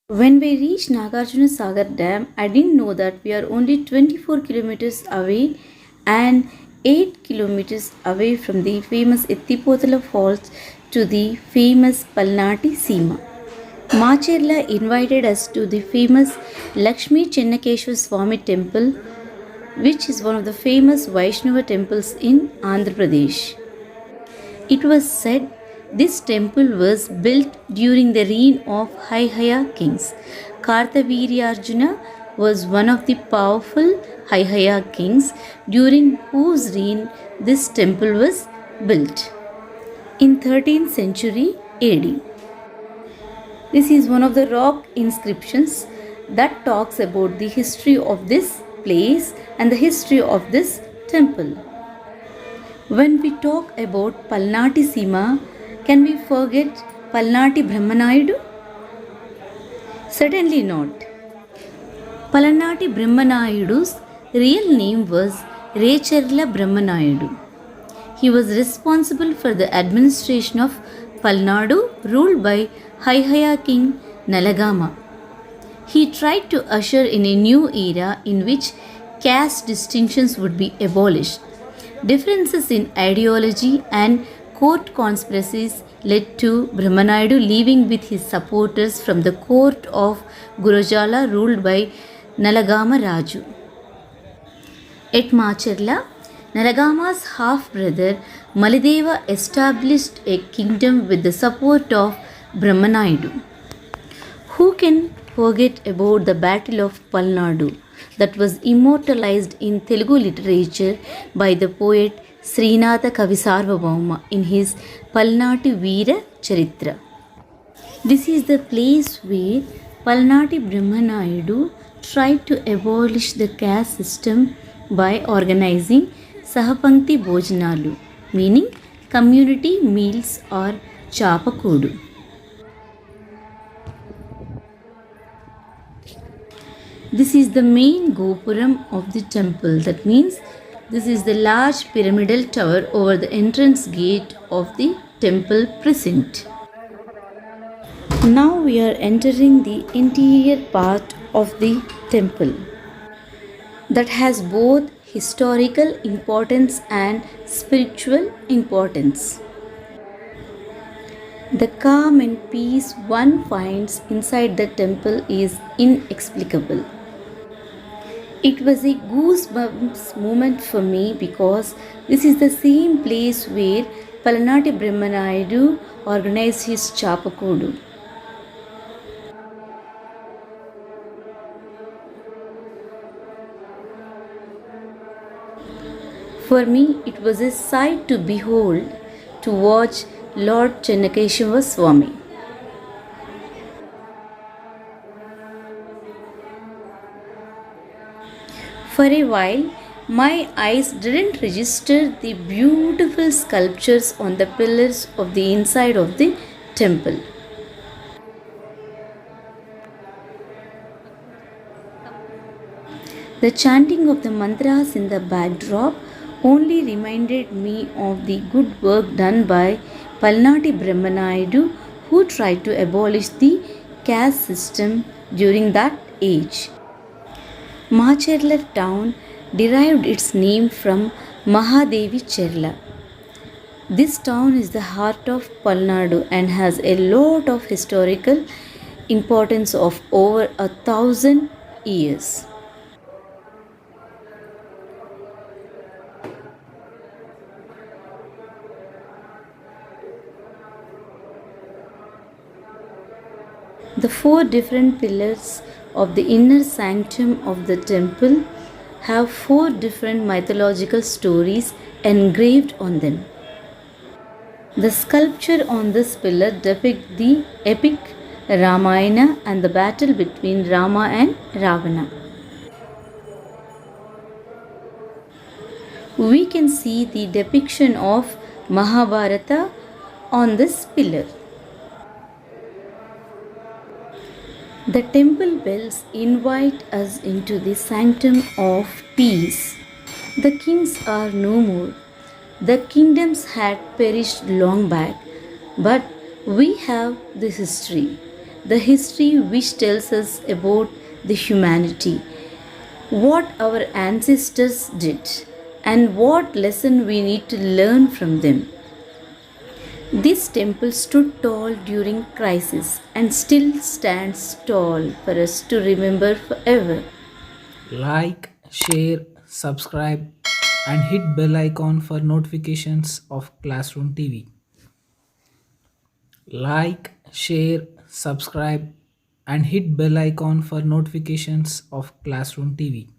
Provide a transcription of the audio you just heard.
When we reached Nagarjuna Sagar Dam, I didn't know that we are only 24 kilometers away and 8 kilometers away from the famous Ettipothala Falls to the famous Palnati Seema. Macherla invited us to the famous Lakshmi Chennakeshwar Swami temple, which is one of the famous Vaishnava temples in Andhra Pradesh. It was said this temple was built during the reign of Haihaya kings. Kartavirya was one of the powerful Haihaya kings during whose reign this temple was built in 13th century AD. This is one of the rock inscriptions that talks about the history of this place and the history of this temple. When we talk about Palnati Seema, can we forget Palnati Brahmanayudu? Certainly not. Palnati Brahmanayudu's real name was Recherla Brahmanayudu. He was responsible for the administration of Palnadu ruled by Haihaya king Nalagama. He tried to usher in a new era in which caste distinctions would be abolished. Differences in ideology and court conspiracies led to Brahmanayudu leaving with his supporters from the court of Gurujala ruled by Nalagama Raju. At Macherla, Nalagama's half-brother Maladeva established a kingdom with the support of Brahmanayudu. Who can forget about the Battle of Palnadu that was immortalized in Telugu literature by the poet Srinatha Kavisarvabhauma in his Palnati Veera Charitra. This is the place where Palnati Brahmanayudu tried to abolish the caste system by organizing Sahapankti Bhojanalu, meaning community meals or Chapakudu. This is the main Gopuram of the temple. That means this is the large pyramidal tower over the entrance gate of the temple precinct. Now we are entering the interior part of the temple that has both historical importance and spiritual importance. The calm and peace one finds inside the temple is inexplicable. It was a goosebumps moment for me because this is the same place where Palnati Brahmanayudu organized his Chapakudu. For me, it was a sight to behold, to watch Lord Chennakeshwar Swami. For a while, my eyes didn't register the beautiful sculptures on the pillars of the inside of the temple. The chanting of the mantras in the backdrop only reminded me of the good work done by Palnati Brahmanayudu, who tried to abolish the caste system during that age. Macherla town derived its name from Mahadevi Cherla. This town is the heart of Palnadu and has a lot of historical importance of over 1,000 years. The four different pillars of the inner sanctum of the temple have four different mythological stories engraved on them. The sculpture on this pillar depicts the epic Ramayana and the battle between Rama and Ravana. We can see the depiction of Mahabharata on this pillar. The temple bells invite us into the sanctum of peace. The kings are no more. The kingdoms had perished long back, but we have the history. the history which tells us about the humanity, what our ancestors did, and what lesson we need to learn from them. This temple stood tall during crisis and still stands tall for us to remember forever. Like, share, subscribe, and hit bell icon for notifications of Classroom TV. Like, share, subscribe, and hit bell icon for notifications of Classroom TV.